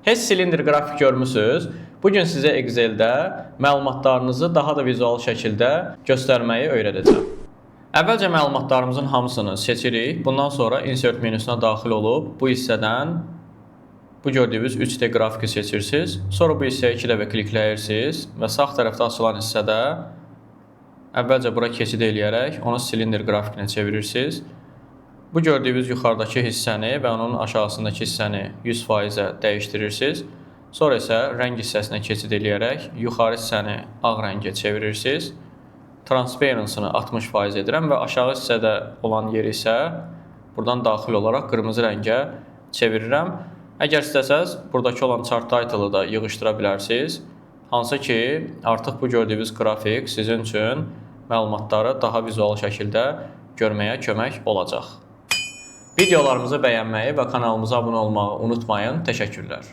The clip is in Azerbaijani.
Heç silindir qrafik görmüsünüz. Bugün sizə Excel-də məlumatlarınızı daha da vizual şəkildə göstərməyi öyrədəcəm. Əvvəlcə məlumatlarımızın hamısını seçirik. Bundan sonra Insert menüsünə daxil olub bu hissədən bu gördüyünüz 3D qrafiki seçirsiniz. Sonra bu hissəyə 2 dəfə klikləyirsiniz və sağ tərəfdə açılan hissədə əvvəlcə bura keçid eləyərək onu silindir qrafikinə çevirirsiniz. Bu gördüyünüz yuxarıdakı hissəni və onun aşağısındakı hissəni 100%-ə dəyişdirirsiniz. Sonra isə rəng hissəsinə keçid eləyərək yuxarı hissəni ağ rəngə çevirirsiniz. Transparency-nı 60% edirəm və aşağı hissədə olan yeri isə buradan daxil olaraq qırmızı rəngə çevirirəm. Əgər istəsəz, buradakı olan chart title-ı da yığışdıra bilərsiniz. Hansı ki, artıq bu gördüyünüz qrafik sizin üçün məlumatları daha vizual şəkildə görməyə kömək olacaq. Videolarımızı bəyənməyi və kanalımıza abunə olmağı unutmayın. Təşəkkürlər.